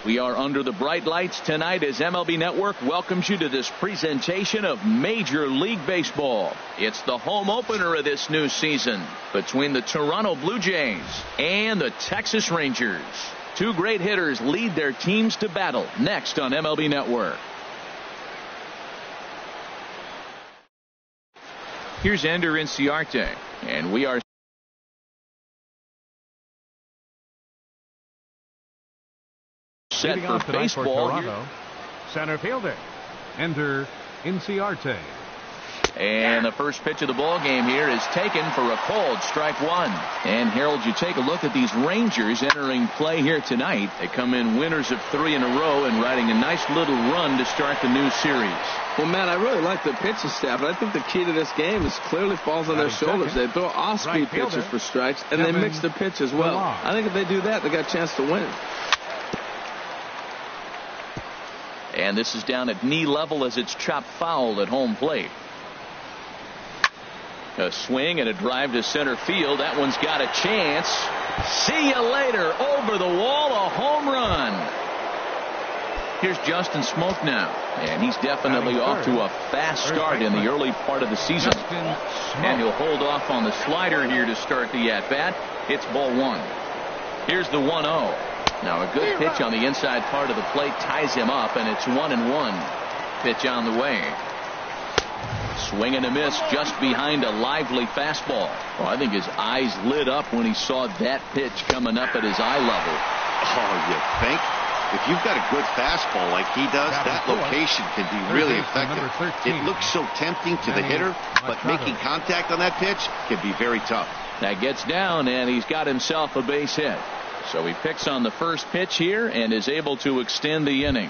We are under the bright lights tonight as MLB Network welcomes you to this presentation of Major League Baseball. It's the home opener of this new season between the Toronto Blue Jays and the Texas Rangers. Two great hitters lead their teams to battle next on MLB Network. Here's Ender Inciarte, and we are set for baseball. For Toronto, center fielder Ender Inciarte. And the first pitch of the ball game here is taken for a called strike one. And Harold, you take a look at these Rangers entering play here tonight. They come in winners of 3 in a row and riding a nice little run to start the new series. Well, Matt, I really like the pitching staff, and I think the key to this game is clearly falls on their shoulders. They throw off-speed pitches for strikes, and they mix the pitch as well. I think if they do that, they got a chance to win. And this is down at knee level as it's chopped foul at home plate. A swing and a drive to center field. That one's got a chance. See you later. Over the wall, a home run. Here's Justin Smoak now. And he's definitely off to a fast start in the early part of the season. And he'll hold off on the slider here to start the at-bat. It's ball one. Here's the 1-0. Now a good pitch on the inside part of the plate ties him up, and it's 1-1. Pitch on the way. Swing and a miss just behind a lively fastball. Well, I think his eyes lit up when he saw that pitch coming up at his eye level. Oh, you think? If you've got a good fastball like he does, that location can be really effective. It looks so tempting to the hitter, but making contact on that pitch can be very tough. That gets down, and he's got himself a base hit. So he picks on the first pitch here and is able to extend the inning.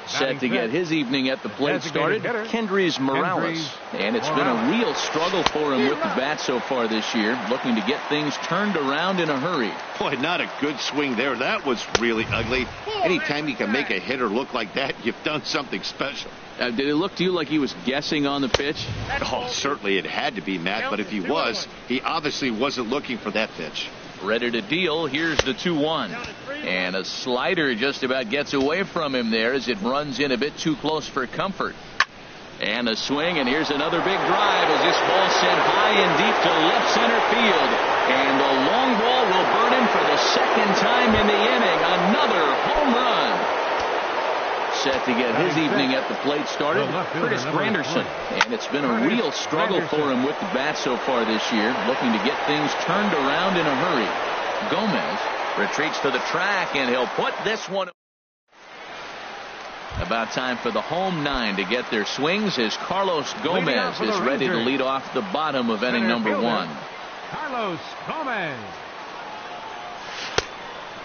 Set to get his evening at the plate started, Kendrys Morales. And it's been a real struggle for him with the bat so far this year, looking to get things turned around in a hurry. Boy, not a good swing there. That was really ugly. Anytime you can make a hitter look like that, you've done something special. Did it look to you like he was guessing on the pitch? Oh, certainly it had to be, Matt, but if he was, he obviously wasn't looking for that pitch. Ready to deal. Here's the 2-1. And a slider just about gets away from him there as it runs in a bit too close for comfort. And a swing, and here's another big drive as this ball sent high and deep to left center field. And the long ball will burn him for the second time in the inning. Another home run. Set to get his evening at the plate started, Curtis Granderson. And it's been a real struggle for him with the bat so far this year, looking to get things turned around in a hurry. Gomez retreats to the track, and he'll put this one. About time for the home 9 to get their swings as Carlos Gomez is ready to lead off the bottom of inning number 1. Carlos Gomez.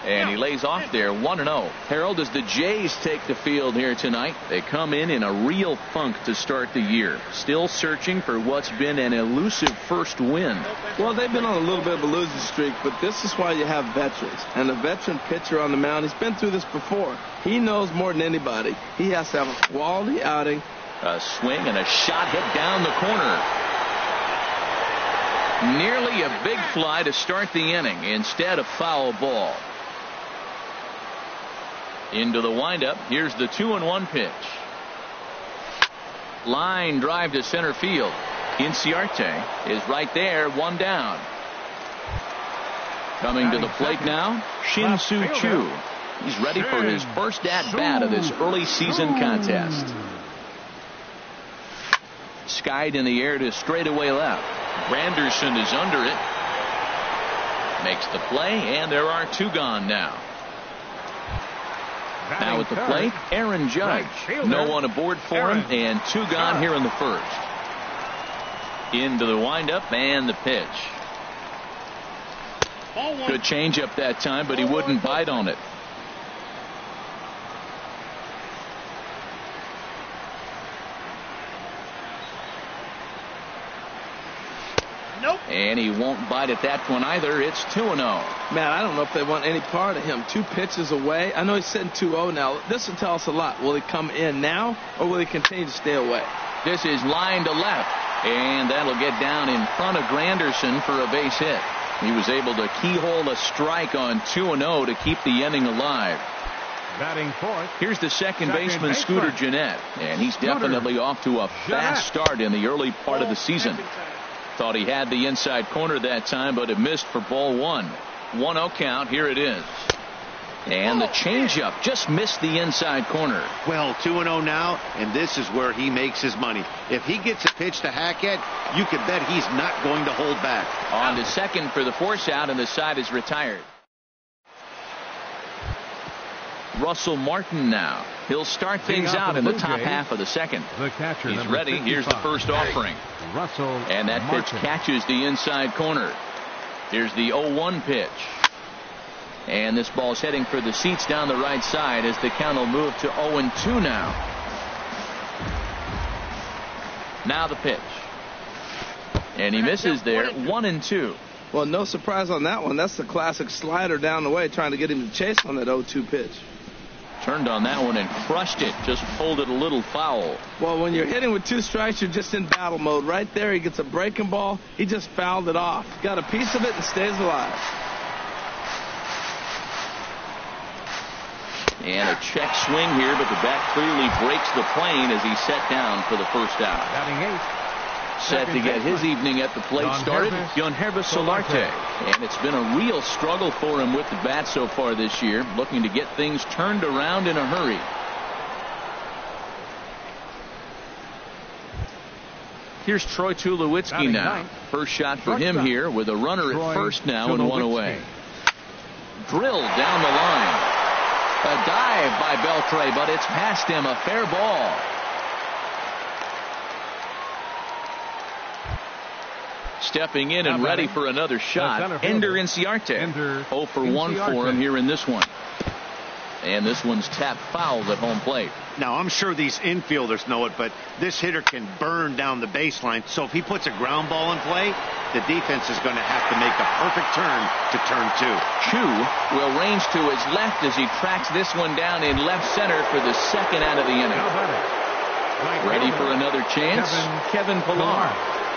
And he lays off there 1-0. Harold, as the Jays take the field here tonight, they come in a real funk to start the year. Still searching for what's been an elusive first win. Well, they've been on a little bit of a losing streak, but this is why you have veterans. And a veteran pitcher on the mound, he's been through this before. He knows more than anybody. He has to have a quality outing. A swing and a shot hit down the corner. Nearly a big fly to start the inning. Instead, a foul ball. Into the windup. Here's the 2-1 pitch. Line drive to center field. Inciarte is right there, one down. Coming to the plate now, Shin-Soo Choo. He's ready for his first at-bat of this early season contest. Skied in the air to straightaway left. Granderson is under it. Makes the play, and there are 2 gone now. Now at the plate, Aaron Judge. No one aboard for him, and 2 gone here in the first. Into the windup and the pitch. Good changeup that time, but he wouldn't bite on it. And he won't bite at that one either. It's 2-0. Man, I don't know if they want any part of him. 2 pitches away. I know he's sitting 2-0 now. This will tell us a lot. Will he come in now, or will he continue to stay away? This is line to left, and that'll get down in front of Granderson for a base hit. He was able to keyhole a strike on 2-0 to keep the inning alive. Batting fourth. Here's the second baseman, Scooter Gennett, and he's definitely off to a fast start in the early part of the season. Thought he had the inside corner that time, but it missed for ball one. 1-0 count. Here it is. And the changeup just missed the inside corner. Well, 2-0 now, and this is where he makes his money. If he gets a pitch to hack at, you can bet he's not going to hold back. On to second for the force out, and the side is retired. Russell Martin now. He'll start things out in the top half of the second. The catcher, he's ready. 55. Here's the first offering. Russell and that Martin. Pitch catches the inside corner. Here's the 0-1 pitch. And this ball's heading for the seats down the right side as the count will move to 0-2 now. Now the pitch. And he misses there. 1-2. Well, no surprise on that one. That's the classic slider down the way, trying to get him to chase on that 0-2 pitch. Turned on that one and crushed it. Just pulled it a little foul. Well, when you're hitting with 2 strikes, you're just in battle mode. Right there, he gets a breaking ball. He just fouled it off. Got a piece of it and stays alive. And a check swing here, but the bat clearly breaks the plane as he's set down for the first out. Batting eighth. Set to get his evening at the plate started, Yonhervis Solarte. And it's been a real struggle for him with the bat so far this year, looking to get things turned around in a hurry. Here's Troy Tulowitzki now. First shot for him here with a runner at first now and one away. Drilled down the line. A dive by Beltre, but it's past him. A fair ball. Stepping in and ready for another shot, Ender Inciarte. 0 for 1 for him here in this one. And this one's tapped foul at home plate. Now, I'm sure these infielders know it, but this hitter can burn down the baseline. So if he puts a ground ball in play, the defense is going to have to make a perfect turn to turn 2. Chu will range to his left as he tracks this one down in left center for the second out of the inning. Ready for another chance, Kevin Pillar.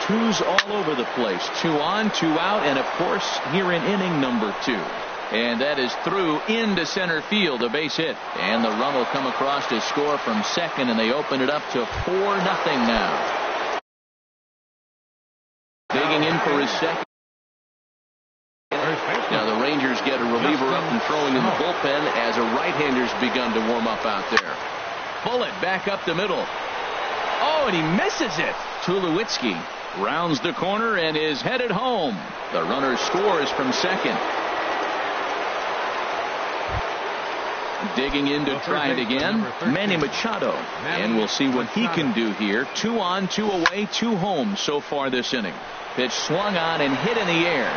2s all over the place. 2 on, 2 out, and of course here in inning number 2. And that is through into center field, a base hit. And the run will come across to score from second, and they open it up to 4-0 now. Digging in for his second. Now the Rangers get a reliever up and throwing in the bullpen as a right-hander's begun to warm up out there. Bullet back up the middle. Oh, and he misses it. Tulowitzki rounds the corner and is headed home. The runner scores from second. Digging in to try it again, Manny Machado. And we'll see what he can do here. 2 on, 2 away, 2 home so far this inning. Pitch swung on and hit in the air.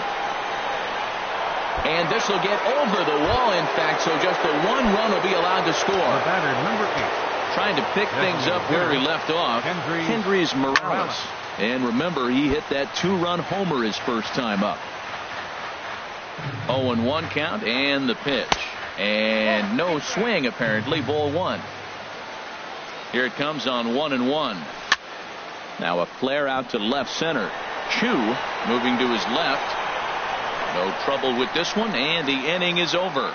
And this will get over the wall, in fact, so just the 1 run will be allowed to score. Batter number 8. Trying to pick things up where he left off, Hendrys Morales. And remember, he hit that 2-run homer his first time up. 0-1 count, and the pitch. And no swing, apparently. Ball 1. Here it comes on 1-1. Now a flare out to left center. Chu moving to his left. No trouble with this one, and the inning is over.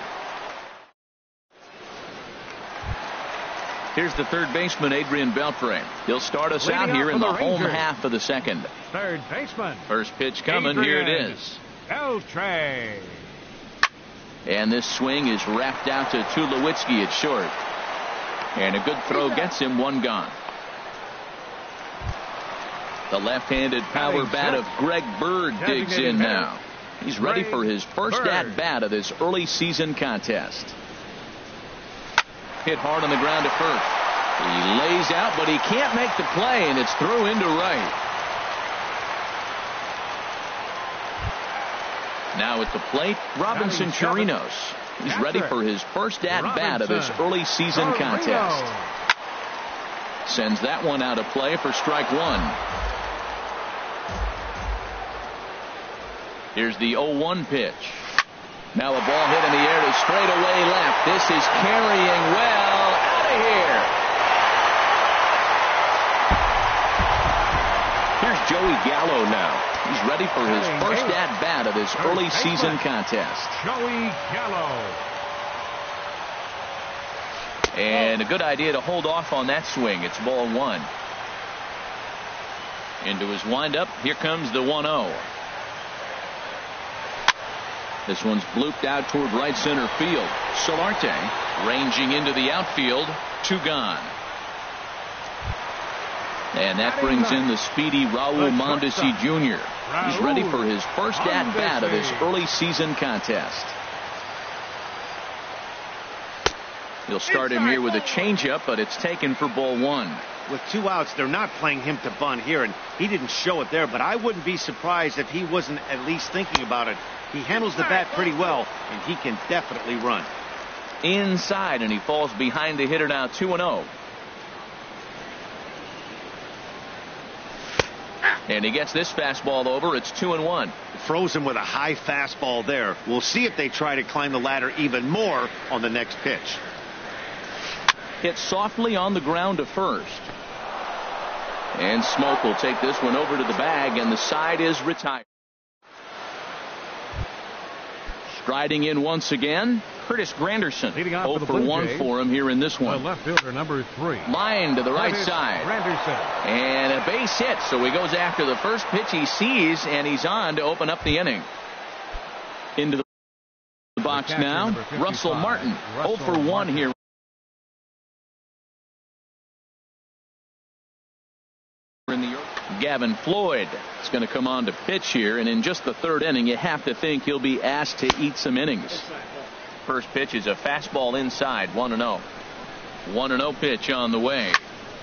Here's the third baseman, Adrian Beltre. He'll start us out here in the home half of the second. Third baseman. First pitch coming. Here it is. Beltre. And this swing is wrapped out to Tulowitzki at short. And a good throw gets him 1 gone. The left-handed power bat of Greg Bird digs in now. He's ready for his first at-bat of this early season contest. Hit hard on the ground to first. He lays out, but he can't make the play, and it's through into right. Now at the plate, Robinson Chirinos. He's ready for his first at-bat of this early season contest. Sends that one out of play for strike 1. Here's the 0-1 pitch. Now a ball hit in the air to straightaway left. This is carrying well out of here. Here's Joey Gallo now. He's ready for his first at-bat of this early season contest. Joey Gallo. And a good idea to hold off on that swing. It's ball one. Into his windup. Here comes the 1-0. This one's blooped out toward right center field. Solarte ranging into the outfield. 2 gone. And that brings in the speedy Raul Mondesi Jr. He's ready for his first at-bat of this early season contest. He'll start him here with a changeup, but it's taken for ball one. With 2 outs, they're not playing him to bunt here, and he didn't show it there, but I wouldn't be surprised if he wasn't at least thinking about it. He handles the bat pretty well, and he can definitely run. Inside, and he falls behind the hitter now. 2-0. And he gets this fastball over. It's 2-1. Frozen with a high fastball there. We'll see if they try to climb the ladder even more on the next pitch. Hit softly on the ground to first. And Smoke will take this one over to the bag, and the side is retired. Striding in once again, Curtis Granderson. 0 for 1 for him here in this one. The left fielder, number 3. Line to the right side. Granderson. And a base hit, so he goes after the first pitch he sees, and he's on to open up the inning. Into the box now, Russell Martin. 0 for 1 here. Gavin Floyd is going to come on to pitch here, and in just the 3rd inning you have to think he'll be asked to eat some innings. First pitch is a fastball inside. 1-0. 1-0 pitch on the way.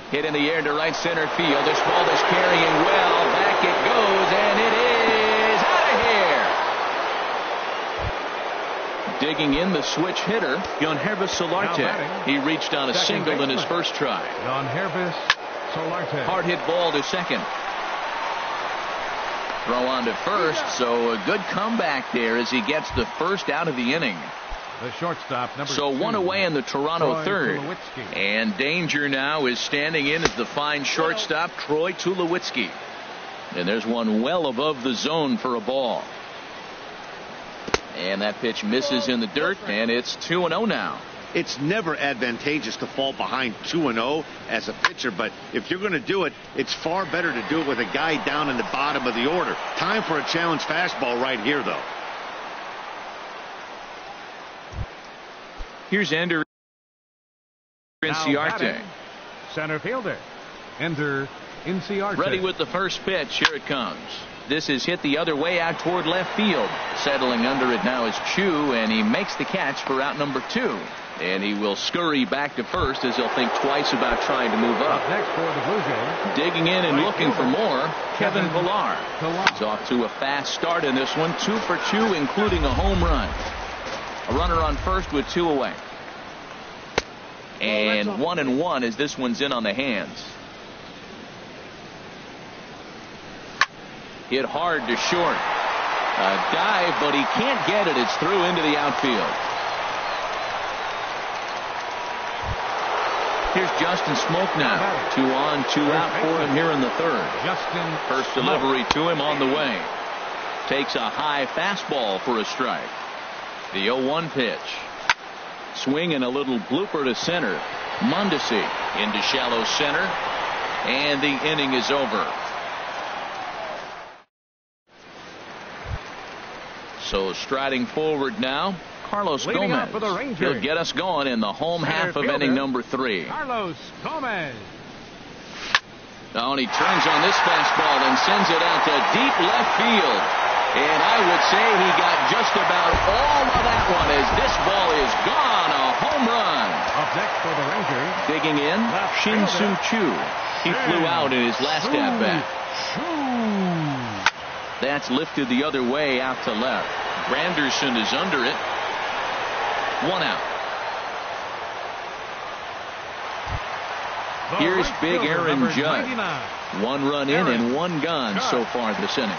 Hit in the air to right center field. This ball is carrying well. Back it goes, and it is out of here. Digging in the switch hitter, Yangervis Solarte. He reached on a single in his first try. Yangervis Solarte. Hard hit ball to second. Throw on to first, so a good comeback there as he gets the first out of the inning. The shortstop, number 2. So 1 away in the Toronto 3rd. And danger now is standing in as the fine shortstop, Troy Tulowitzki. And there's one well above the zone for a ball. And that pitch misses in the dirt, and it's 2-0 now. It's never advantageous to fall behind 2-0 as a pitcher, but if you're going to do it, it's far better to do it with a guy down in the bottom of the order. Time for a challenge fastball right here, though. Here's Ender Inciarte. Center fielder, Ender Inciarte. Ready with the first pitch. Here it comes. This is hit the other way out toward left field. Settling under it now is Chu, and he makes the catch for out number 2. And he will scurry back to first as he'll think twice about trying to move up. Next for the Blue Jays. Digging in and looking for more, Kevin Villar. He's off to a fast start in this one. 2 for 2, including a home run. A runner on first with 2 away. And 1-1 as this one's in on the hands. Hit hard to short. A dive, but he can't get it. It's through into the outfield. Here's Justin Smoke now. 2 on, 2 out for him here in the 3rd. First delivery to him on the way. Takes a high fastball for a strike. The 0-1 pitch. Swing and a little blooper to center. Mondesi into shallow center. And the inning is over. So striding forward now, Carlos Gomez. He'll get us going in the home half of inning number 3. Carlos Gomez. Oh, and he turns on this fastball and sends it out to deep left field. And I would say he got just about all of that one as this ball is gone. A home run. Up next for the Rangers. Digging in, Shin-Soo Choo. He flew out in his last at-bat. That's lifted the other way out to left. Granderson is under it. 1 out. Here's big Aaron Judge. 1 run in and 1 gone so far this inning.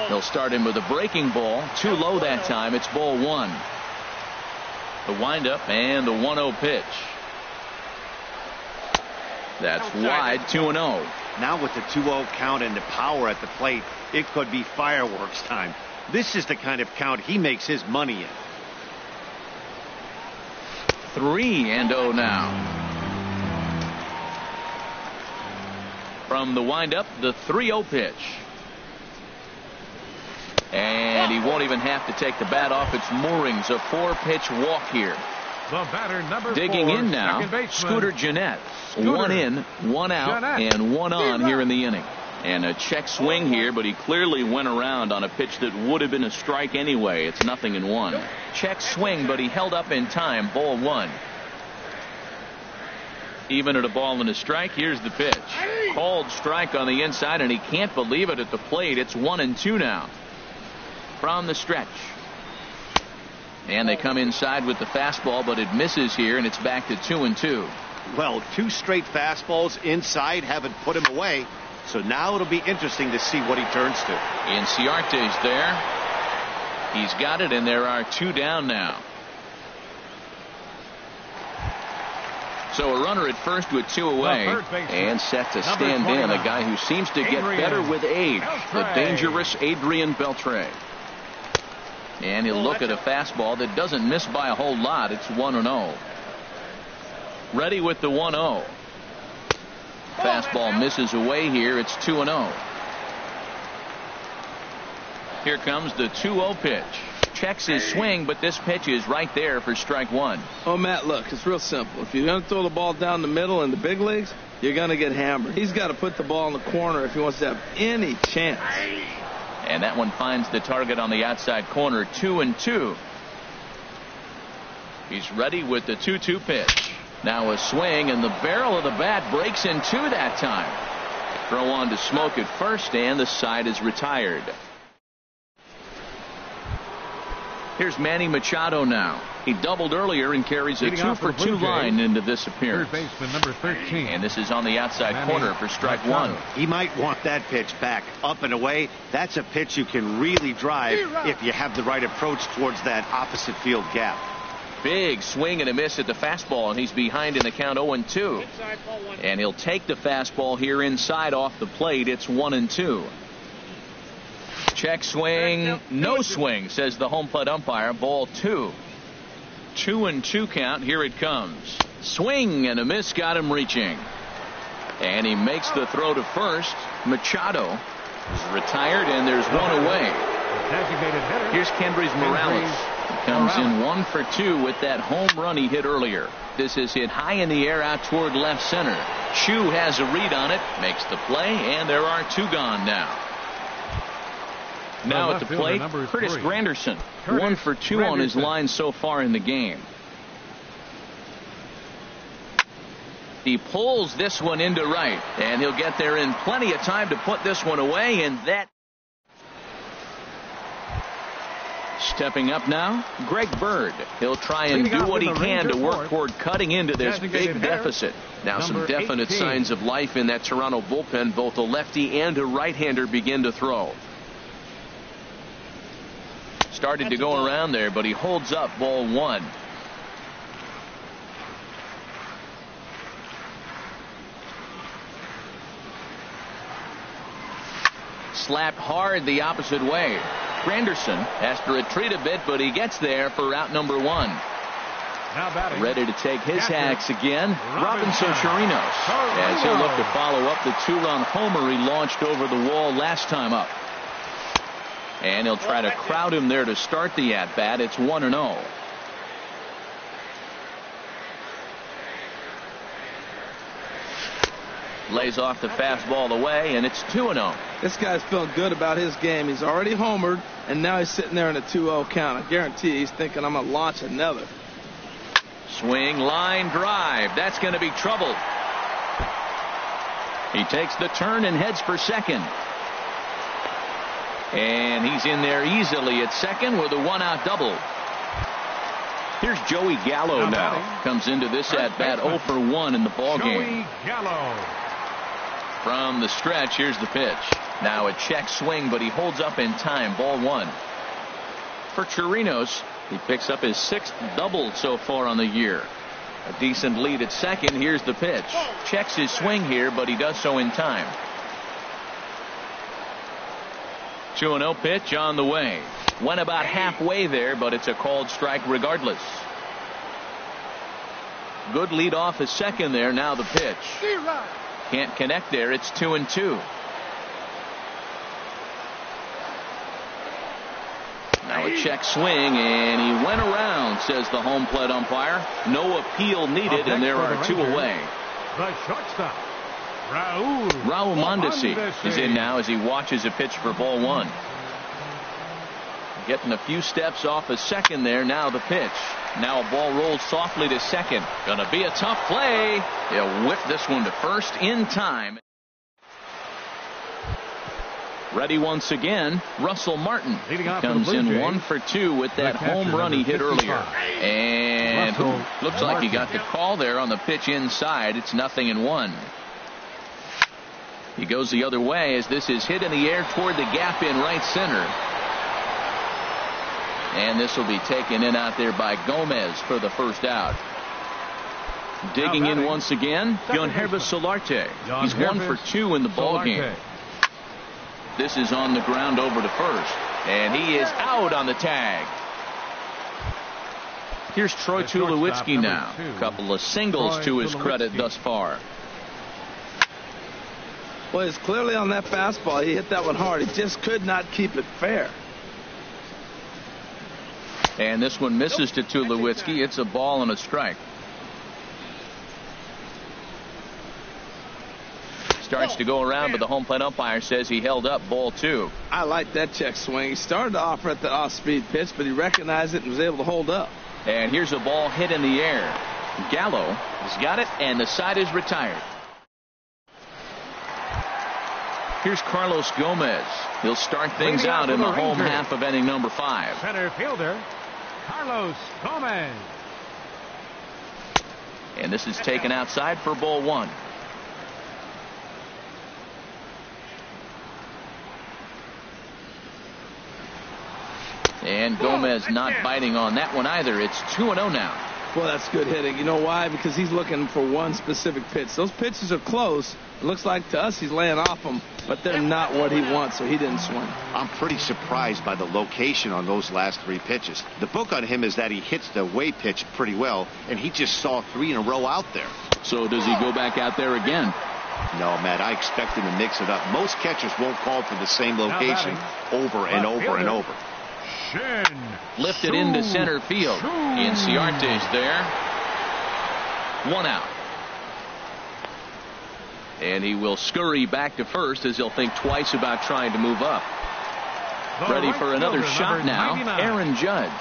They'll start him with a breaking ball. Too low that time. It's ball 1. The windup and the 1-0 pitch. That's wide. 2-0. Now with the 2-0 count and the power at the plate, it could be fireworks time. This is the kind of count he makes his money in. 3-0 now. From the windup, the 3-0 pitch. And he won't even have to take the bat off its moorings. A 4-pitch walk here. The batter, number Digging 4, in now, Scooter Gennett. 1 in, 1 out, and 1 on here in the inning. And a check swing here, but he clearly went around on a pitch that would have been a strike anyway. It's 0-1. Check swing, but he held up in time. Ball 1. Even at a ball and a strike, here's the pitch. Called strike on the inside, and he can't believe it at the plate. It's 1-2 now. From the stretch. And they come inside with the fastball, but it misses here, and it's back to 2-2. Well, 2 straight fastballs inside haven't put him away. So now it'll be interesting to see what he turns to. Inciarte's there. He's got it, and there are 2 down now. So a runner at first with 2 away, and set to stand in a guy who seems to get better with age, the dangerous Adrian Beltre. And he'll look at a fastball that doesn't miss by a whole lot. It's 1-0. Ready with the 1-0. Fastball misses away here. It's 2-0. Here comes the 2-0 pitch. Checks his swing, but this pitch is right there for strike 1. Oh, Matt, look, it's real simple. If you're going to throw the ball down the middle in the big leagues, you're going to get hammered. He's got to put the ball in the corner if he wants to have any chance. And that one finds the target on the outside corner. 2-2. He's ready with the 2-2 pitch. Now a swing, and the barrel of the bat breaks in 2 that time. Throw on to Smoke at first, and the side is retired. Here's Manny Machado now. He doubled earlier and carries a 2-for-2 line into this appearance. Third baseman number 13. And this is on the outside corner for strike 1. He might want that pitch back, up and away. That's a pitch you can really drive if you have the right approach towards that opposite field gap. Big swing and a miss at the fastball, and he's behind in the count 0-2. And he'll take the fastball here inside off the plate. It's 1-2. Check swing, no swing, says the home plate umpire. Ball 2. 2-2 count. Here it comes. Swing and a miss, got him reaching. And he makes the throw to first. Machado is retired, and there's 1 away. Here's Kendrys Morales. He comes in 1 for 2 with that home run he hit earlier. This is hit high in the air out toward left center. Chu has a read on it, makes the play, and there are 2 gone now. Now at the plate, Curtis Granderson. 1 for 2 on his line so far in the game. He pulls this one into right, and he'll get there in plenty of time to put this one away, and that. Stepping up now, Greg Bird. He'll try and do what he can to work toward cutting into this big deficit. Now some definite signs of life in that Toronto bullpen. Both a lefty and a right-hander begin to throw. Started to go around there, but he holds up. Ball 1. Slapped hard the opposite way. Granderson has to retreat a bit, but he gets there for out number 1. Ready to take his hacks again, Robinson Chirinos, as he'll look to follow up the 2-run homer he launched over the wall last time up. And he'll try to crowd him there to start the at-bat. It's 1-0. Lays off the fastball away, and it's 2-0. This guy's feeling good about his game. He's already homered, and now he's sitting there in a 2-0 count. I guarantee he's thinking, I'm going to launch another. Swing, line, drive. That's going to be trouble. He takes the turn and heads for second. And he's in there easily at second with a 1-out double. Here's Joey Gallo now. Comes into this at-bat 0 for 1 in the ballgame. Joey Gallo. From the stretch, here's the pitch. Now a check swing, but he holds up in time. Ball 1. For Chirinos, he picks up his 6th double so far on the year. A decent lead at second. Here's the pitch. Checks his swing here, but he does so in time. 2-0 pitch on the way. Went about halfway there, but it's a called strike regardless. Good lead off his second there. Now the pitch. Can't connect there. It's 2-2. Now a check swing, and he went around, says the home plate umpire. No appeal needed, and there are two away. The shortstop, Raul Mondesi is in now as he watches a pitch for ball one. Getting a few steps off his second there. Now the pitch. Now a ball rolled softly to second. Gonna be a tough play. He'll whip this one to first in time. Ready once again, Russell Martin comes in 1 for 2 with that home run he hit earlier. And looks like he got the call there on the pitch inside. It's 0-1. He goes the other way as this is hit in the air toward the gap in right center. And this will be taken in out there by Gomez for the first out. Digging in once again, Yonhervis Solarte. He's 1 for 2 in the ballgame. This is on the ground over to first, and he is out on the tag. Here's Troy Tulowitzki now. A couple of singles to his credit thus far. Well, it's clearly on that fastball. He hit that one hard. He just could not keep it fair. And this one misses to Tulowitzki. It's a ball and a strike. Starts to go around, but the home plate umpire says he held up ball 2. I like that check swing. He started to offer at the off-speed pitch, but he recognized it and was able to hold up. And here's a ball hit in the air. Gallo has got it, and the side is retired. Here's Carlos Gomez. He'll start things out in the home half of inning number 5. Center fielder, Carlos Gomez. And this is taken outside for ball 1. And Gomez not biting on that one either. It's 2-0 now. Well, that's good hitting. You know why? Because he's looking for one specific pitch. Those pitches are close. It looks like to us he's laying off them, but they're not what he wants, so he didn't swing. I'm pretty surprised by the location on those last 3 pitches. The book on him is that he hits the away pitch pretty well, and he just saw 3 in a row out there. So does he go back out there again? No, Matt, I expect him to mix it up. Most catchers won't call for the same location over and over and over. Lifted into center field. Inciarte's there. 1 out. And he will scurry back to first as he'll think twice about trying to move up. Ready for another shot now, Aaron Judge.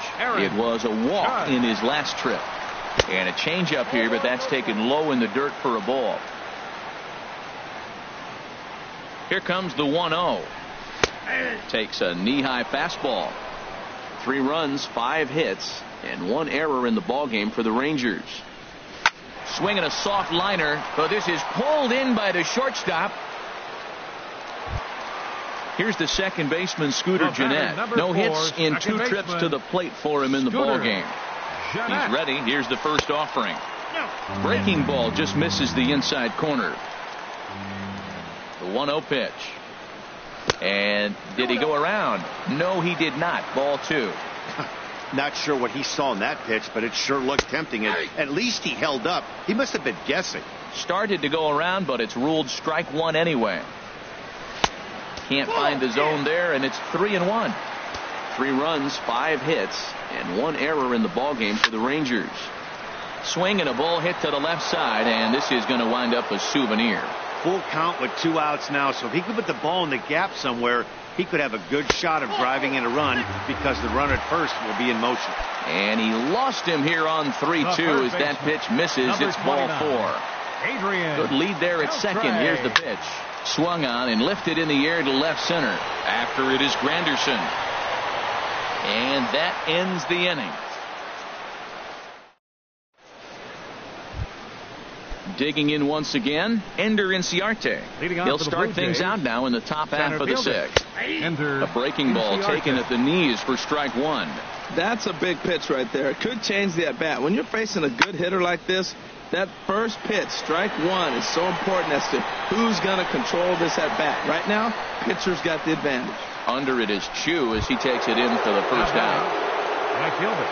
It was a walk in his last trip. And a changeup here, but that's taken low in the dirt for a ball. Here comes the 1-0. Takes a knee-high fastball. 3 runs, 5 hits, and 1 error in the ballgame for the Rangers. Swinging a soft liner, but this is pulled in by the shortstop. Here's the second baseman, Scooter Gennett. No hits in 2 trips to the plate for him in the ballgame. He's ready. Here's the first offering. Breaking ball just misses the inside corner. The 1-0 pitch. And did he go around? No, he did not. Ball 2. Not sure what he saw in that pitch, but it sure looked tempting. And at least he held up. He must have been guessing. Started to go around, but it's ruled strike 1 anyway. Can't find the zone there, and it's 3-1. 3 runs, 5 hits, and 1 error in the ballgame for the Rangers. Swing and a ball hit to the left side, and this is going to wind up a souvenir. Full count with 2 outs now, so if he could put the ball in the gap somewhere, he could have a good shot of driving in a run because the runner at first will be in motion. And he lost him here on 3-2 as that pitch misses. It's ball 4. Good lead there at second. Here's the pitch. Swung on and lifted in the air to left center. After it is Granderson. And that ends the inning. Digging in once again, Ender Inciarte. He'll start things out now in the top half of the 6th. A breaking ball taken at the knees for strike 1. That's a big pitch right there. It could change the at-bat. When you're facing a good hitter like this, That first pitch, strike one, is so important as to who's going to control this at bat. Right now, pitcher's got the advantage. Under it is Chu as he takes it in for the first out.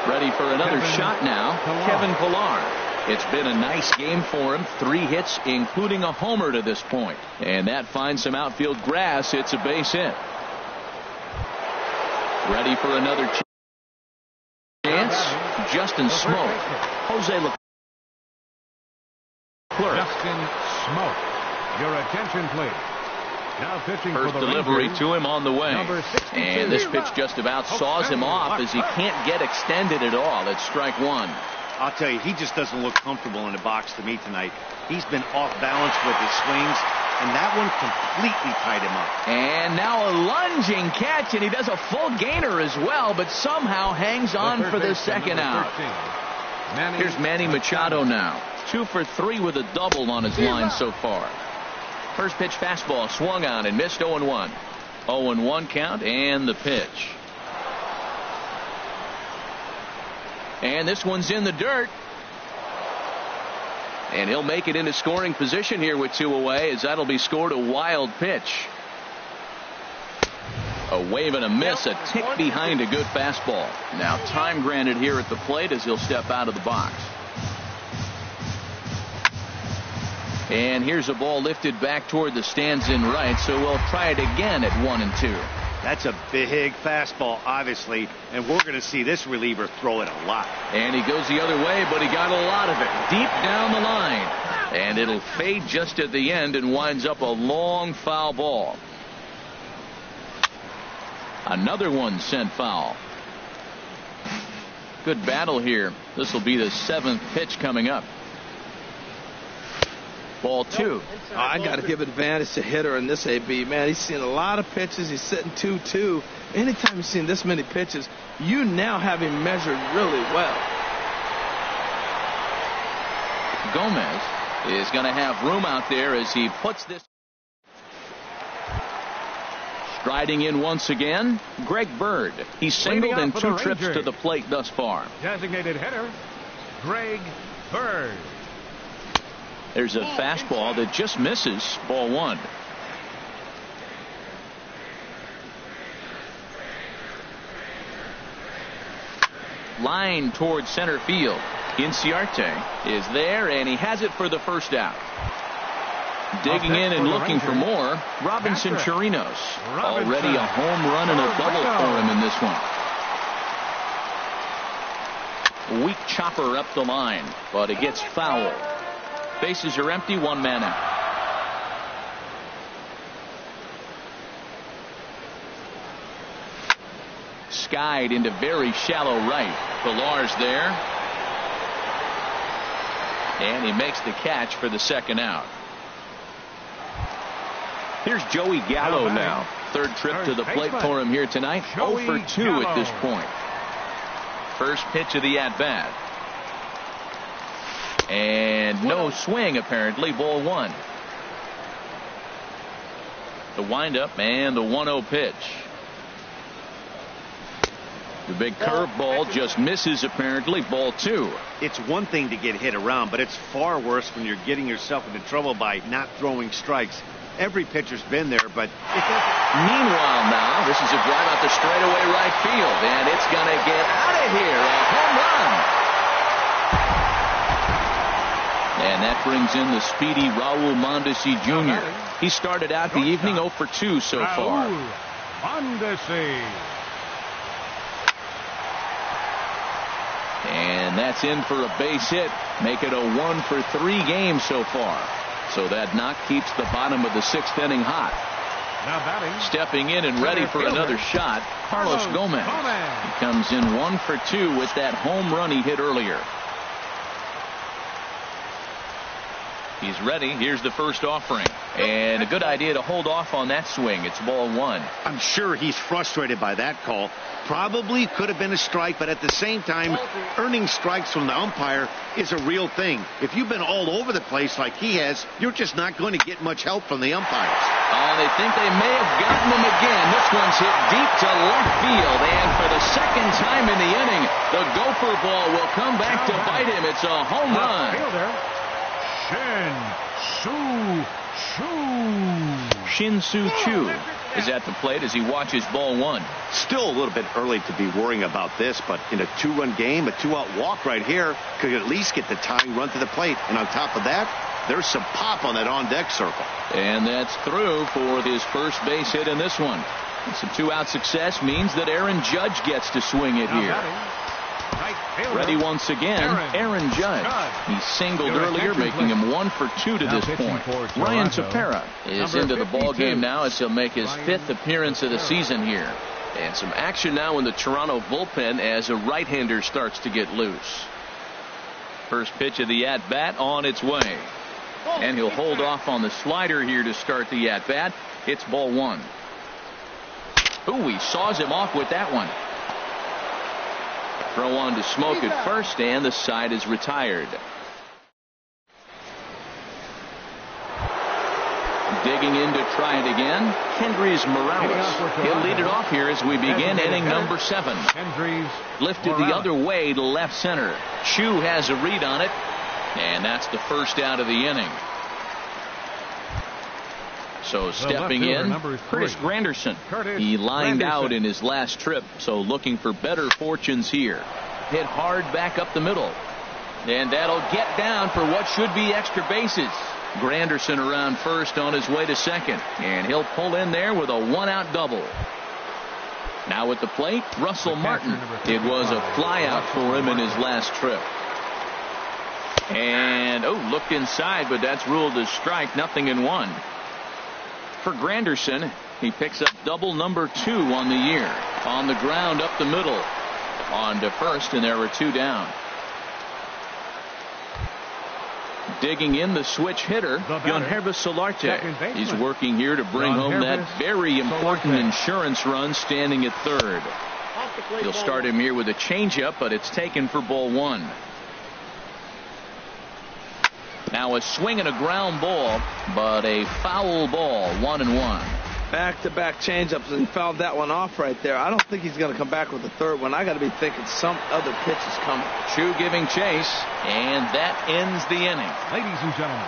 Ready for another shot now, Kevin Pillar. It's been a nice game for him. 3 hits, including a homer to this point. And that finds some outfield grass. It's a base hit. Ready for another chance. Justin Smoke. Jose Leclerc. Justin Smoke. Your attention, please. Now pitching First for the delivery Rangers, to him on the way. And this pitch just about saws him off as he can't get extended at all. It's strike one. I'll tell you, he just doesn't look comfortable in the box to me tonight. He's been off balance with his swings, and that one completely tied him up. And now a lunging catch, and he does a full gainer as well, but somehow hangs on for the second out. Here's Manny Machado now. 2 for 3 with a double on his line so far. First pitch fastball swung on and missed. 0-1. 0-1 count and the pitch. And this one's in the dirt. And he'll make it into scoring position here with 2 away, as that'll be scored. A wild pitch. A wave and a miss, a tick behind a good fastball. Now time granted here at the plate as he'll step out of the box. And here's a ball lifted back toward the stands in right, so we'll try it again at 1-2. That's a big fastball, obviously, and we're going to see this reliever throw it a lot. And he goes the other way, but he got a lot of it deep down the line. And it'll fade just at the end and winds up a long foul ball. Another one sent foul. Good battle here. This will be the 7th pitch coming up. Ball 2. I got to give advantage to hitter in this AB. Man, he's seen a lot of pitches. He's sitting 2-2. Anytime you've seen this many pitches, you now have him measured really well. Gomez is going to have room out there as he puts this. Striding in once again, Greg Bird. He's singled in 2 trips to the plate thus far. Designated hitter, Greg Bird. There's a fastball that just misses. Ball 1. Line toward center field. Inciarte is there, and he has it for the first out. Digging in and looking for more, Robinson Chirinos. Already a home run and a double for him in this one. Weak chopper up the line, but it gets foul. Bases are empty, 1 man out. Skied into very shallow right. Pillar's there. And he makes the catch for the second out. Here's Joey Gallo now. 3rd trip to the plate for him here tonight. 0 for 2 at this point. First pitch of the at-bat. And no swing, apparently. Ball 1. The windup and the 1-0 pitch. The big curveball just misses, apparently. Ball 2. It's one thing to get hit around, but it's far worse when you're getting yourself into trouble by not throwing strikes. Every pitcher's been there, but it doesn't. Meanwhile now, this is a drive out the straightaway right field, and it's going to get out of here. A home run. And that brings in the speedy Raul Mondesi Jr. He started out the evening 0 for 2 so far. Mondesi. And that's in for a base hit. Make it a 1 for 3 game so far. So that knock keeps the bottom of the 6th inning hot. Now batting. Stepping in and ready for another shot, Carlos Gomez. He comes in 1 for 2 with that home run he hit earlier. He's ready. Here's the first offering. And a good idea to hold off on that swing. It's ball 1. I'm sure he's frustrated by that call. Probably could have been a strike, but at the same time, earning strikes from the umpire is a real thing. If you've been all over the place like he has, you're just not going to get much help from the umpires. They think they may have gotten him again. This one's hit deep to left field. And for the second time in the inning, the gopher ball will come back to bite him. It's a home run. Shin-Soo Choo is at the plate as he watches ball one. Still a little bit early to be worrying about this, but in a two-run game, a two-out walk right here could at least get the tying run to the plate. And on top of that, there's some pop on that on-deck circle. And that's through for his first base hit in this one. And some two-out success means that Aaron Judge gets to swing it here. Ready once again, Aaron Judge. He singled earlier, making him 1 for 2 to this point. Ryan Tepera is into the ball game now as he'll make his 5th appearance of the season here. And some action now in the Toronto bullpen as a right-hander starts to get loose. First pitch of the at-bat on its way. And he'll hold off on the slider here to start the at-bat. It's ball one. Ooh, he saws him off with that one. Throw on to Smoke at first, and the side is retired. Digging in to try it again, Kendrys Morales. He'll lead it off here as we begin inning number 7. Lifted the other way to left center. Choo has a read on it, and that's the first out of the inning. So stepping in, Curtis Granderson. He lined out in his last trip, so looking for better fortunes here. Hit hard back up the middle. And that'll get down for what should be extra bases. Granderson around first on his way to second. And he'll pull in there with a 1-out double. Now at the plate, Russell Martin. It was a flyout for him in his last trip. And, looked inside, but that's ruled as strike, 0-1. For Granderson, he picks up double number 2 on the year. On the ground up the middle. On to first, and there were 2 down. Digging in the switch hitter, Yonhervis Solarte. He's working here to bring home that very important insurance run, standing at third. He'll start him here with a changeup, but it's taken for ball one. Now a swing and a ground ball, but a foul ball, 1-1. Back-to-back changeups, and he fouled that one off right there. I don't think he's going to come back with the third one. I got to be thinking some other pitch is coming. Choo giving chase, and that ends the inning. Ladies and gentlemen.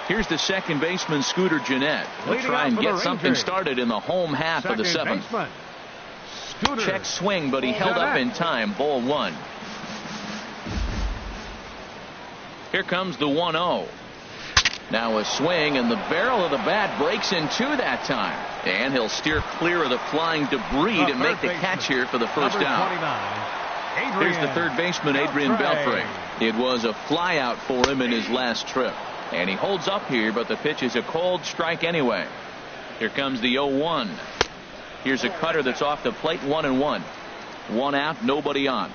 Here's the second baseman, Scooter Gennett. He'll try and get something started in the home half of the 7th. Check swing, but he held up in time. Ball 1. Here comes the 1-0. Now a swing, and the barrel of the bat breaks in 2 that time. And he'll steer clear of the flying debris to make the catch here for the first out. Here's the third baseman, Adrian Beltre. It was a flyout for him in his last trip. And he holds up here, but the pitch is a cold strike anyway. Here comes the 0-1. Here's a cutter that's off the plate, 1-1. 1 out, nobody on.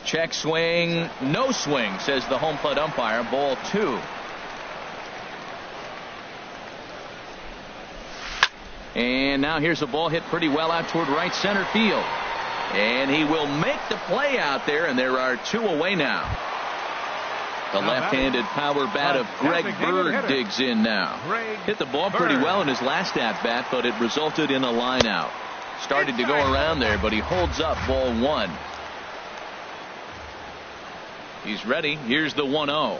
Check swing, no swing, says the home plate umpire. Ball 2. And now here's a ball hit pretty well out toward right center field. And he will make the play out there, and there are 2 away now. The left-handed power bat of Greg Bird digs in now. Hit the ball pretty well in his last at-bat, but it resulted in a line out. Started to go around there, but he holds up. Ball 1. He's ready. Here's the 1-0.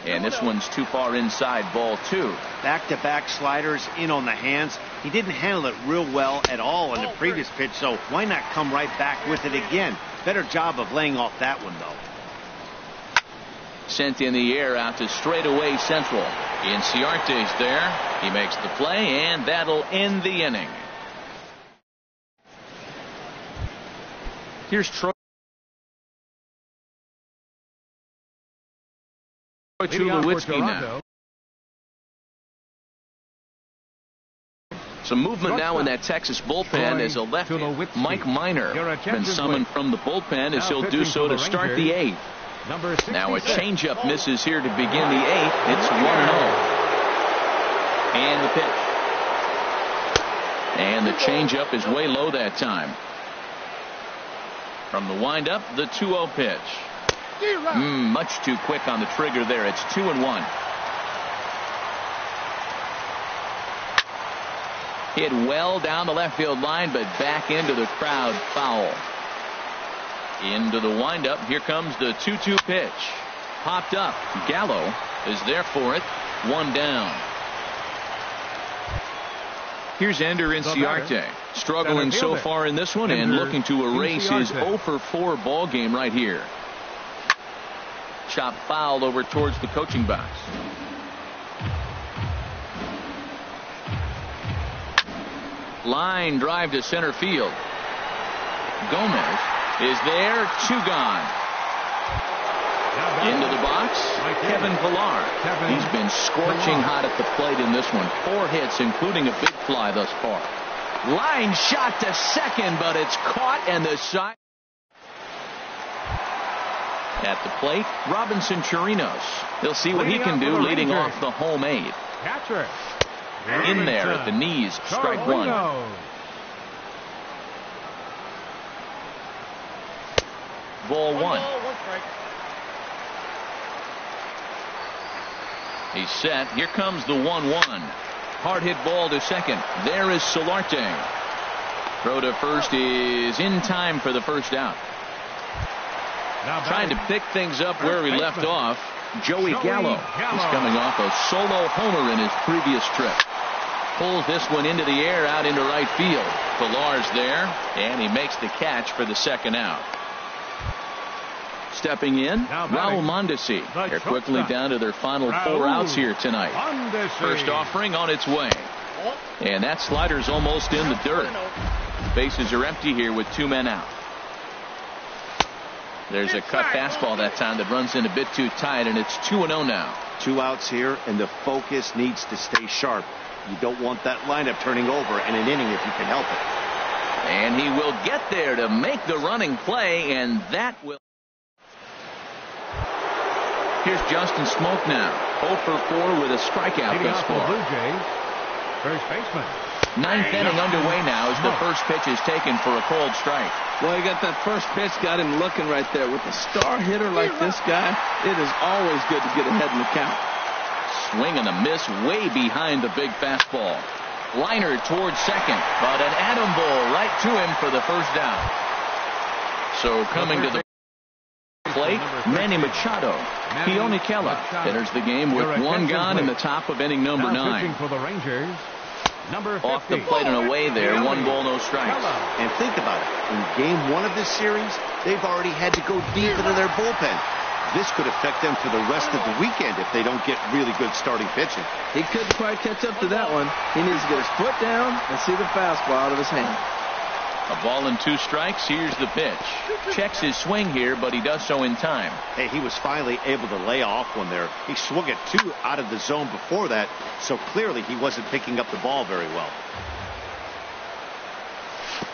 And this one's too far inside. Ball 2. Back-to-back sliders in on the hands. He didn't handle it real well at all in the previous pitch, so why not come right back with it again? Better job of laying off that one, though. Sent in the air out to straightaway central. Inciarte's there. He makes the play, and that'll end the inning. Here's Troy Tulowitzki now. Some movement now in that Texas bullpen as a lefty, Mike Minor, been summoned from the bullpen as he'll do so to start the 8th. Now a changeup misses here to begin the 8th. It's 1-0. And the pitch. And the changeup is way low that time. From the windup, the 2-0 pitch. Much too quick on the trigger there. It's 2-1. Hit well down the left field line, but back into the crowd, foul. Into the windup. Here comes the 2-2 pitch. Popped up. Gallo is there for it. One down. Here's Ender Inciarte, struggling so far in this one and looking to erase his 0 for 4 ball game right here. Chop foul over towards the coaching box. Line drive to center field. Gomez is there. 2 gone. Into the box, Kevin Pillar. He's been scorching hot at the plate in this one. 4 hits, including a big fly thus far. Line shot to second, but it's caught, and the side. At the plate, Robinson Chirinos. He'll see what he can do leading off the home 8. In there at the knees, strike 1. Ball 1. He's set. Here comes the 1-1. Hard hit ball to second. There is Solarte. Throw to first is in time for the first out. Trying to pick things up where he left off. Joey Gallo is coming off a solo homer in his previous trip. Pulls this one into the air out into right field. Pillar's there, and he makes the catch for the second out. Stepping in, Raul Mondesi. They're quickly down to their final 4 outs here tonight. First offering on its way. And that slider's almost in the dirt. Bases are empty here with 2 men out. There's a cut fastball that time that runs in a bit too tight, and it's 2-0 now. 2 outs here, and the focus needs to stay sharp. You don't want that lineup turning over in an inning if you can help it. And he will get there to make the running play, and that will. Here's Justin Smoke now. 0 for 4 with a strikeout thus far. First baseman. 9th inning underway now as the first pitch is taken for a called strike. Well, you got that first pitch, got him looking right there. With a star hitter like this guy, it is always good to get ahead in the count. Swing and a miss way behind the big fastball. Liner towards second, but an atom ball right to him for the first down. So coming to the plate, Manny Machado. Keone Kela enters the game with 1 gone in the top of inning number 9. For the Rangers, off the plate and away there, 1 ball, no strikes. And think about it. In game 1 of this series, they've already had to go deep into their bullpen. This could affect them for the rest of the weekend if they don't get really good starting pitching. He couldn't quite catch up to that one. He needs to get his foot down and see the fastball out of his hand. A ball and 2 strikes. Here's the pitch. Checks his swing here, but he does so in time. Hey, he was finally able to lay off one there. He swung at 2 out of the zone before that, so clearly he wasn't picking up the ball very well.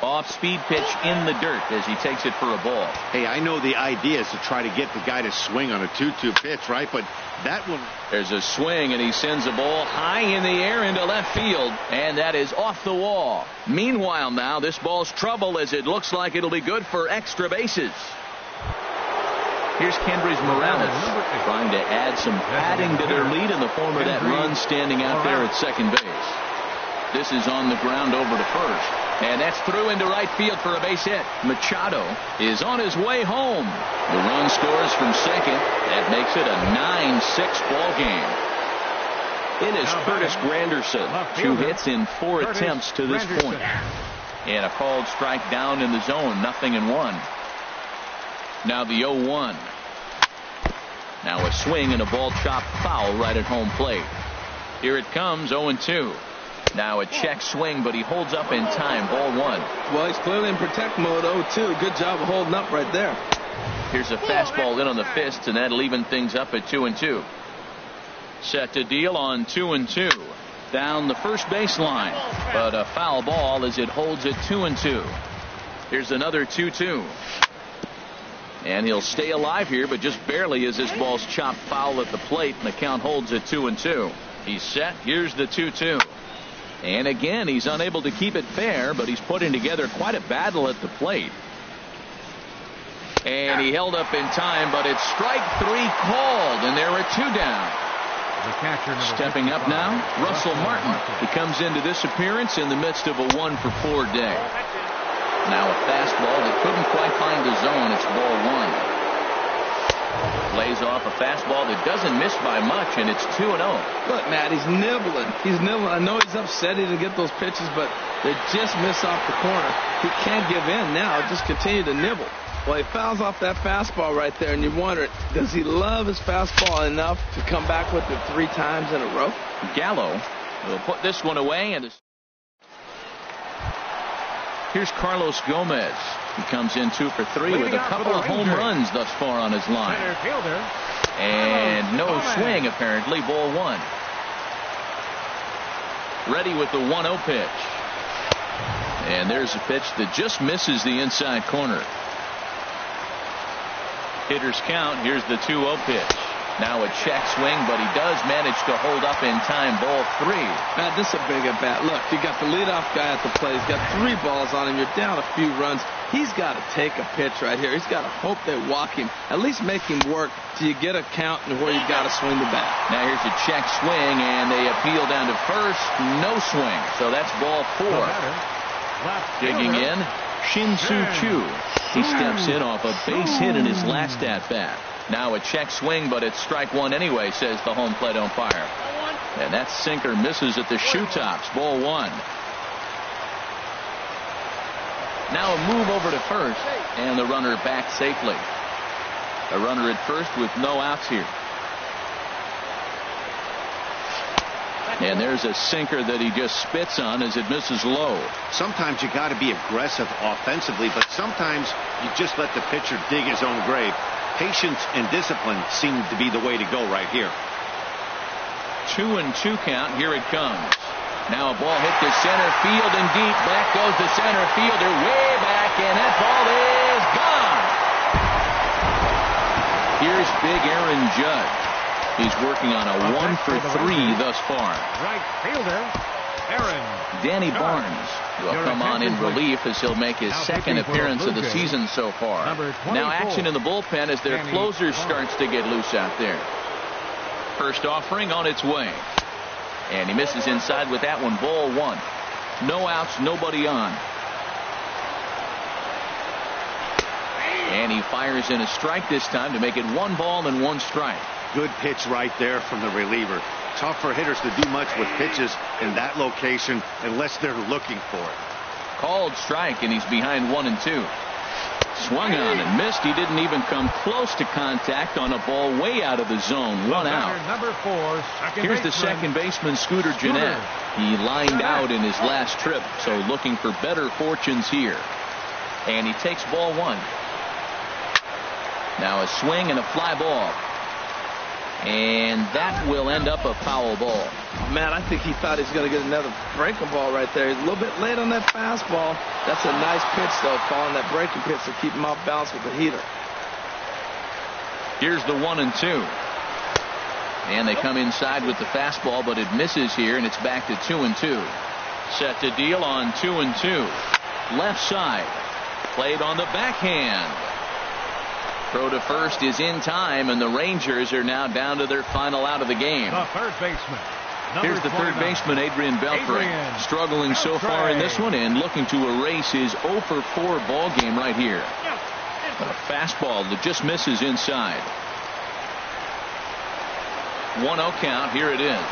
Off-speed pitch in the dirt as he takes it for a ball. Hey, I know the idea is to try to get the guy to swing on a 2-2 pitch, right? But that one. There's a swing, and he sends a ball high in the air into left field, and that is off the wall. Meanwhile, now this ball's trouble as it looks like it'll be good for extra bases. Here's Kendrys Morales trying to add some padding to their lead in the form of that run standing out there at second base. This is on the ground over to first. And that's through into right field for a base hit. Machado is on his way home. The run scores from second. That makes it a 9-6 ball game. In is Curtis Granderson. 2 hits in 4 attempts to this point. And a called strike down in the zone. 0-1. Now the 0-1. Now a swing and a ball chopped foul right at home plate. Here it comes, 0-2. Now a check swing, but he holds up in time. Ball 1. Well, he's clearly in protect mode. 0-2. Good job of holding up right there. Here's a fastball in on the fists, and that'll even things up at 2-2. Set to deal on 2-2. Down the first baseline, but a foul ball as it holds at 2-2. Here's another 2-2. And he'll stay alive here, but just barely as this ball's chopped foul at the plate, and the count holds at 2-2. He's set. Here's the 2-2. And again, he's unable to keep it fair, but he's putting together quite a battle at the plate. And he held up in time, but it's strike 3 called, and there are 2 down. Stepping up now, Russell Martin. He comes into this appearance in the midst of a 1-for-4 day. Now a fastball that couldn't quite find the zone. It's ball 1. Lays off a fastball that doesn't miss by much, and it's 2-0. Look, Matt, he's nibbling. He's nibbling. I know he's upset he didn't get those pitches, but they just miss off the corner. He can't give in now. Just continue to nibble. Well, he fouls off that fastball right there, and you wonder, does he love his fastball enough to come back with it 3 times in a row? Gallo will put this one away, and here's Carlos Gomez. He comes in 2 for 3 with a couple of home runs thus far on his line. And no swing, apparently. Ball 1. Ready with the 1-0 pitch. And there's a pitch that just misses the inside corner. Hitters count. Here's the 2-0 pitch. Now a check swing, but he does manage to hold up in time. Ball 3. Matt, this is a big at bat. Look, you got the leadoff guy at the plate. He's got 3 balls on him. You're down a few runs. He's got to take a pitch right here. He's got to hope they walk him. At least make him work till you get a count and where you got to swing the bat. Now here's a check swing, and they appeal down to first. No swing. So that's ball 4. Digging in, Shin-Soo Choo. He steps in off a base hit in his last at-bat. Now a check swing, but it's strike 1 anyway, says the home plate umpire. And that sinker misses at the shoe tops. Ball 1. Now a move over to first, and the runner back safely. A runner at first with no outs here. And there's a sinker that he just spits on as it misses low. Sometimes you got to be aggressive offensively, but sometimes you just let the pitcher dig his own grave. Patience and discipline seem to be the way to go right here. 2-2 count. Here it comes. Now a ball hit to center field and deep. Back goes the center fielder way back, and that ball is gone. Here's big Aaron Judge. He's working on a 1 for 3 thus far. Right fielder, Aaron. Danny Barnes will come on in relief as he'll make his second appearance of the season so far. Now action in the bullpen as their closer starts to get loose out there. First offering on its way. And he misses inside with that one. Ball 1. No outs, nobody on. And he fires in a strike this time to make it 1 ball and 1 strike. Good pitch right there from the reliever. Tough for hitters to do much with pitches in that location unless they're looking for it. Called strike, and he's behind 1 and 2. Swung on and missed. He didn't even come close to contact on a ball way out of the zone. 1 out. Number 4, here's the second baseman, Scooter Gennett. He lined out in his last trip, so looking for better fortunes here. And he takes ball 1. Now a swing and a fly ball. And that will end up a foul ball. Man, I think he thought he was going to get another breaking ball right there. He's a little bit late on that fastball. That's a nice pitch, though, following that breaking pitch to keep him off balance with the heater. Here's the 1 and 2. And they come inside with the fastball, but it misses here, and it's back to 2 and 2. Set to deal on 2 and 2. Left side. Played on the backhand. Throw to first is in time, and the Rangers are now down to their final out of the game. The third baseman. Here's the third baseman, Adrian Beltre. Struggling so far in this one and looking to erase his 0 for 4 ball game right here. A fastball that just misses inside. 1-0 count. Here it is.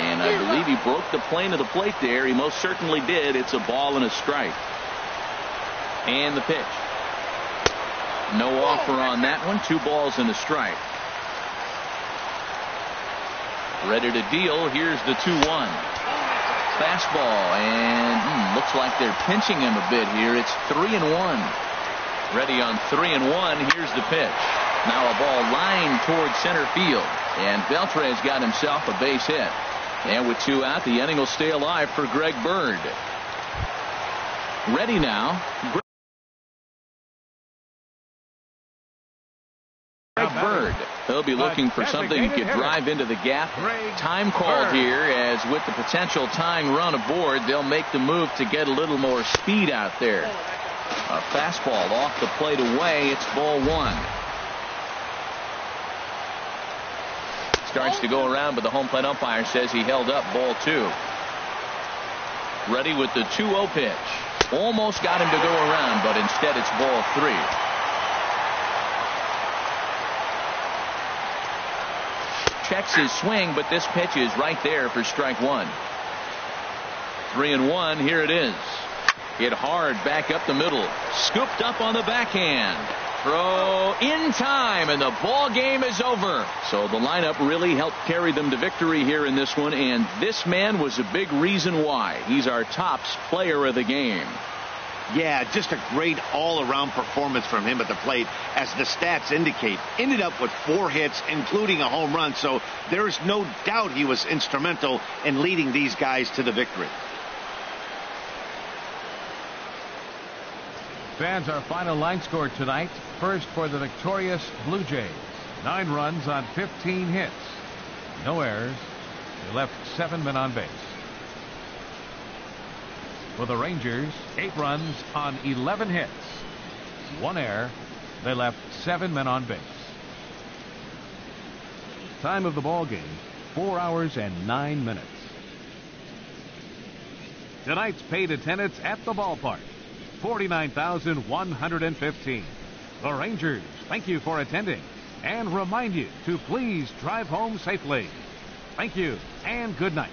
And I believe he broke the plane of the plate there. He most certainly did. It's a ball and a strike. And the pitch. No offer on that one. 2 balls and a strike. Ready to deal. Here's the 2-1. Fastball, and looks like they're pinching him a bit here. It's 3-1. Ready on 3-1. Here's the pitch. Now a ball lined towards center field, and Beltre's got himself a base hit. And with 2 out, the inning will stay alive for Greg Bird. Ready now. Bird. They'll be looking for something he could drive into the gap. Time called here, as with the potential tying run aboard, they'll make the move to get a little more speed out there. A fastball off the plate away. It's ball 1. Starts to go around, but the home plate umpire says he held up. Ball 2. Ready with the 2-0 pitch. Almost got him to go around, but instead it's ball 3. Checks his swing, but this pitch is right there for strike 1. 3-1. Here it is. Hit hard back up the middle. Scooped up on the backhand. Throw in time, and the ball game is over. So the lineup really helped carry them to victory here in this one, and this man was a big reason why. He's our tops player of the game. Yeah, just a great all-around performance from him at the plate, as the stats indicate. Ended up with 4 hits, including a home run, so there is no doubt he was instrumental in leading these guys to the victory. Fans, our final line score tonight. First for the victorious Blue Jays. 9 runs on 15 hits. No errors. They left 7 men on base. For the Rangers, 8 runs on 11 hits. 1 error. They left 7 men on base. Time of the ball game, 4 hours and 9 minutes. Tonight's paid attendance at the ballpark, 49,115. The Rangers thank you for attending and remind you to please drive home safely. Thank you and good night.